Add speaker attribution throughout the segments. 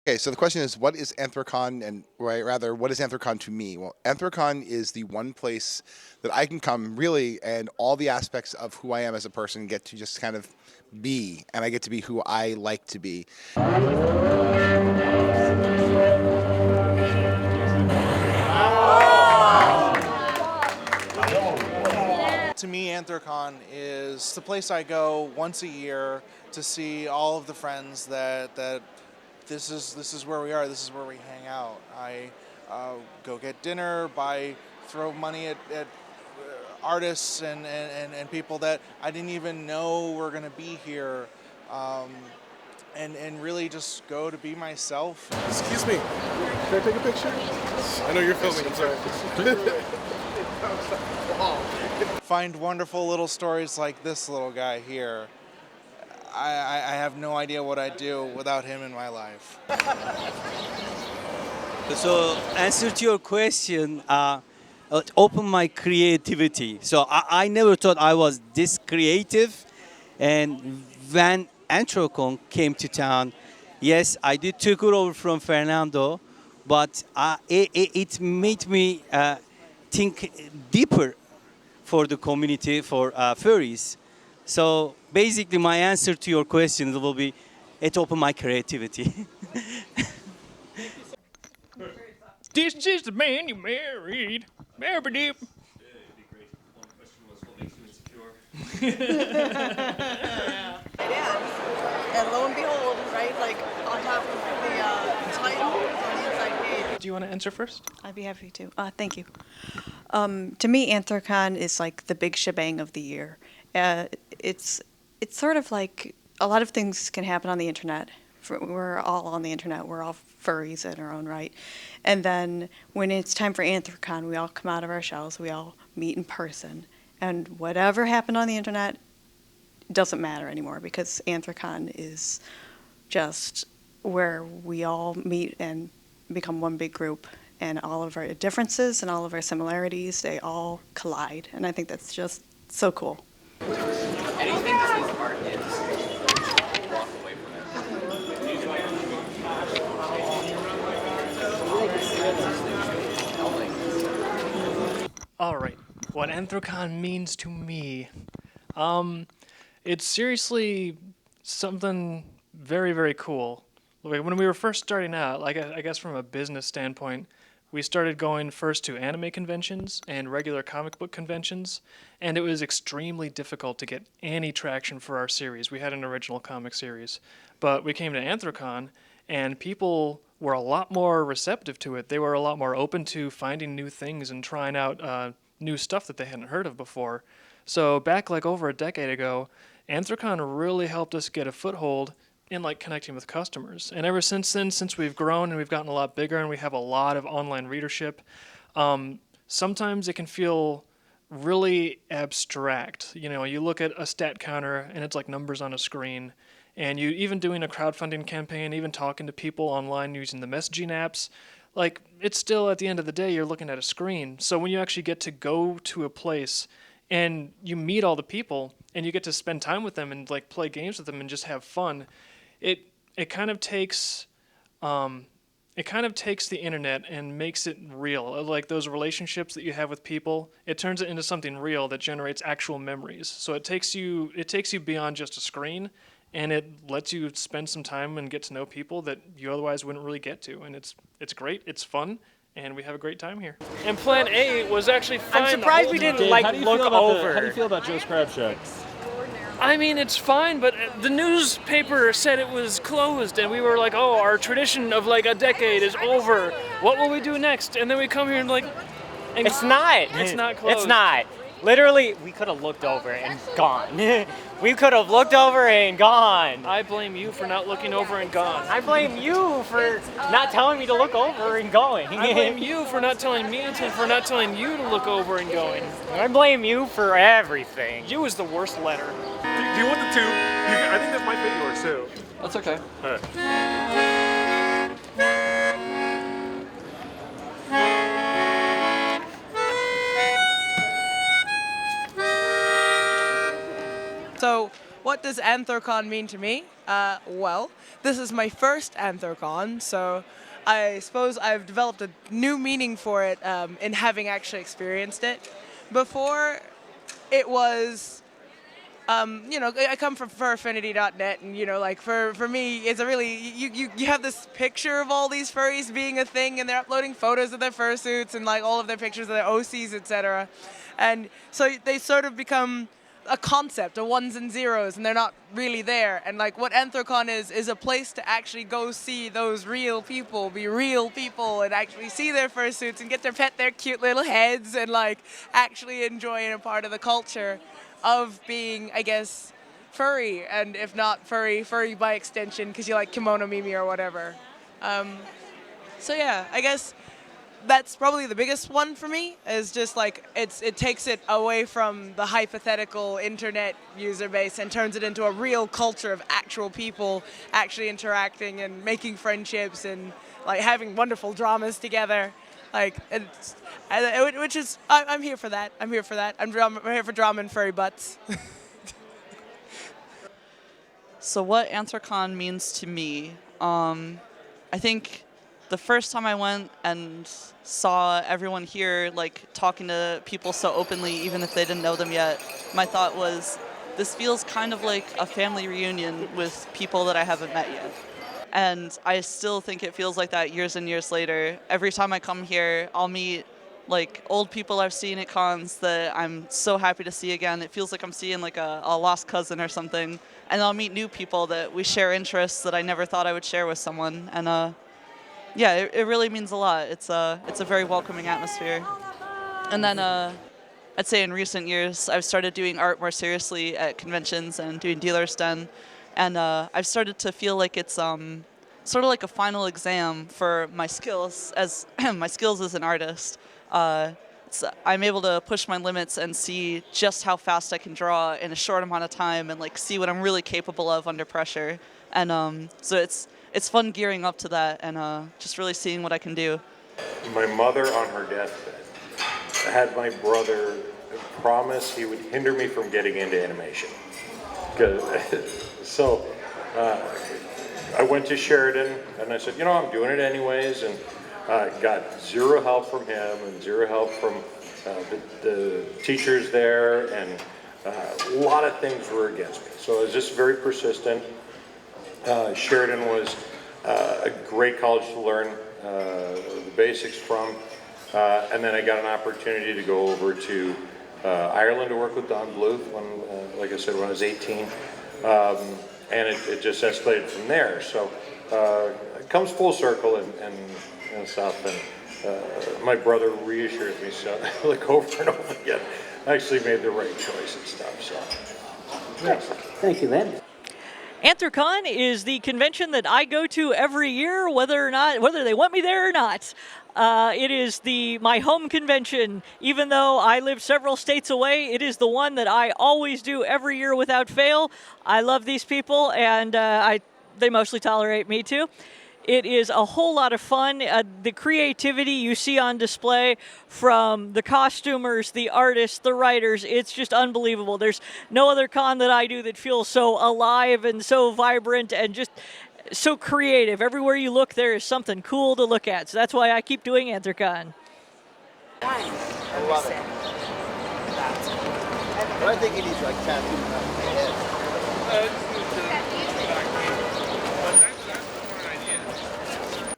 Speaker 1: Okay, so the question is, what is AnthroCon, and rather, what is AnthroCon to me? Well, AnthroCon is the one place that I can come, really, and all the aspects of who I am as a person get to just kind of be, and I get to be who I like to be.
Speaker 2: To me, AnthroCon is the place I go once a year to see all of the friends that this is where we are. This is where we hang out. I go get dinner, throw money at artists and people that I didn't even know were going to be here, and really just go to be myself.
Speaker 3: Excuse me, can I take a picture? I know you're filming, I'm sorry.
Speaker 2: Find wonderful little stories like this little guy here. I have no idea what I'd do without him in my life.
Speaker 4: So, answer to your question, it opened my creativity. So I never thought I was this creative, and when AnthroCon came to town, yes, I did took it over from Fernando, but it made me think deeper for the community, for furries. So basically, my answer to your question will be, it opened my creativity.
Speaker 5: This is the man you married. Married.
Speaker 6: And lo and behold, right, like on top of the title on the inside page.
Speaker 5: Do you want to answer first?
Speaker 6: I'd be happy to. Thank you. To me, AnthroCon is like the big shebang of the year. It's sort of like a lot of things can happen on the internet. We're all on the internet. We're all furries in our own right. And then when it's time for AnthroCon, we all come out of our shells. We all meet in person. And whatever happened on the internet doesn't matter anymore, because AnthroCon is just where we all meet and become one big group, and all of our differences and all of our similarities, they all collide, and I think that's just so cool.
Speaker 7: Anything that is art is, walk away from it.
Speaker 5: All right, what AnthroCon means to me. It's seriously something very, very cool. When we were first starting out, like I guess from a business standpoint, we started going first to anime conventions and regular comic book conventions, and it was extremely difficult to get any traction for our series. We had an original comic series, but we came to AnthroCon, and people were a lot more receptive to it. They were a lot more open to finding new things and trying out new stuff that they hadn't heard of before. So back like over a decade ago, AnthroCon really helped us get a foothold in like connecting with customers. And ever since then, since we've grown and we've gotten a lot bigger and we have a lot of online readership, sometimes it can feel really abstract. You know, you look at a stat counter and it's like numbers on a screen, and you even doing a crowdfunding campaign, even talking to people online using the messaging apps, like it's still at the end of the day, you're looking at a screen. So when you actually get to go to a place and you meet all the people and you get to spend time with them and like play games with them and just have fun, it kind of takes the internet and makes it real. Like those relationships that you have with people, it turns it into something real that generates actual memories. So it takes you beyond just a screen, and it lets you spend some time and get to know people that you otherwise wouldn't really get to. And it's great, it's fun, and we have a great time here. And Plan A was actually fine.
Speaker 8: I'm surprised we didn't look over.
Speaker 9: How do you feel about Joe's Crab Shack?
Speaker 5: I mean, it's fine, but the newspaper said it was closed, and we were like, oh, our tradition of like a decade is over. What will we do next? And then we come here and like... And
Speaker 8: it's not.
Speaker 5: It's not closed.
Speaker 8: It's not. Literally, we could have looked over and gone. We could have looked over and gone.
Speaker 5: I blame you for not looking over and gone.
Speaker 8: I blame you for not telling me to look over and going.
Speaker 5: I blame you for not telling me for not telling you to look over and going.
Speaker 8: I blame you for everything.
Speaker 5: You is the worst letter.
Speaker 3: Do you want the two? I think that might fit yours too.
Speaker 9: That's okay.
Speaker 3: All right.
Speaker 10: So what
Speaker 9: what does AnthroCon mean to me? Well, this is my first AnthroCon, so I suppose I've developed a new meaning for it in having actually experienced it. Before, it was, I come from furaffinity.net, and, like, for me, it's a really, you have this picture of all these furries being a thing, and they're uploading photos of their fursuits and, like, all of their pictures of their OCs, etc. And so they sort of become a concept, a ones and zeros, and they're not really there. And like what AnthroCon is a place to actually go see those real people be real people and actually see their fursuits and get to pet their cute little heads and like actually enjoy a part of the culture of being, I guess, furry, and if not furry, furry by extension because you like kimono mimi or whatever. So yeah, I guess that's probably the biggest one for me, is just like it takes it away from the hypothetical internet user base and turns it into a real culture of actual people actually interacting and making friendships and like having wonderful dramas together. Like which is I'm here for that. I'm here for that. I'm here for drama and furry butts.
Speaker 10: So what AnthroCon means to me, I think the first time I went and saw everyone here like talking to people so openly, even if they didn't know them yet, my thought was, this feels kind of like a family reunion with people that I haven't met yet. And I still think it feels like that years and years later. Every time I come here, I'll meet like old people I've seen at cons that I'm so happy to see again. It feels like I'm seeing like a lost cousin or something. And I'll meet new people that we share interests that I never thought I would share with someone. And yeah, it really means a lot. It's a very welcoming atmosphere. And then I'd say in recent years, I've started doing art more seriously at conventions and doing Dealer's Den. And I've started to feel like it's sort of like a final exam for my skills as an artist. I'm able to push my limits and see just how fast I can draw in a short amount of time and like see what I'm really capable of under pressure. And so it's fun gearing up to that and just really seeing what I can do.
Speaker 11: My mother on her deathbed had my brother promise he would hinder me from getting into animation. So I went to Sheridan and I said, I'm doing it anyways, and got zero help from him and zero help from the teachers there, and a lot of things were against me. So I was just very persistent. Sheridan was a great college to learn the basics from, and then I got an opportunity to go over to Ireland to work with Don Bluth when, like I said, when I was 18, and it just escalated from there. So it comes full circle and stuff, and my brother reassures me so like over and over again. I actually made the right choice and stuff. So
Speaker 12: yes. Thank you, Lynn.
Speaker 13: AnthroCon is the convention that I go to every year, whether they want me there or not. It is my home convention. Even though I live several states away, it is the one that I always do every year without fail. I love these people, and they mostly tolerate me too. It is a whole lot of fun. The creativity you see on display from the costumers, the artists, the writers, it's just unbelievable. There's no other con that I do that feels so alive and so vibrant and just so creative. Everywhere you look, there is something cool to look at. So that's why I keep doing AnthroCon.
Speaker 14: I love it. But I think it needs like tattooed on my head.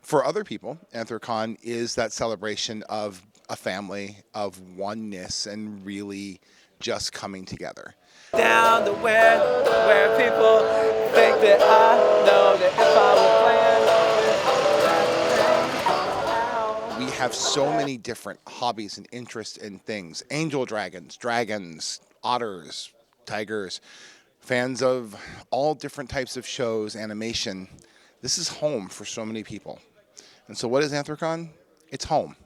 Speaker 1: For other people, AnthroCon is that celebration of a family, of oneness, and really just coming together.
Speaker 15: Down the web, where people think that I know that if I would plan.
Speaker 1: We have so many different hobbies and interests in things. Angel dragons, otters, tigers, fans of all different types of shows, animation. This is home for so many people. And so what is AnthroCon? It's home.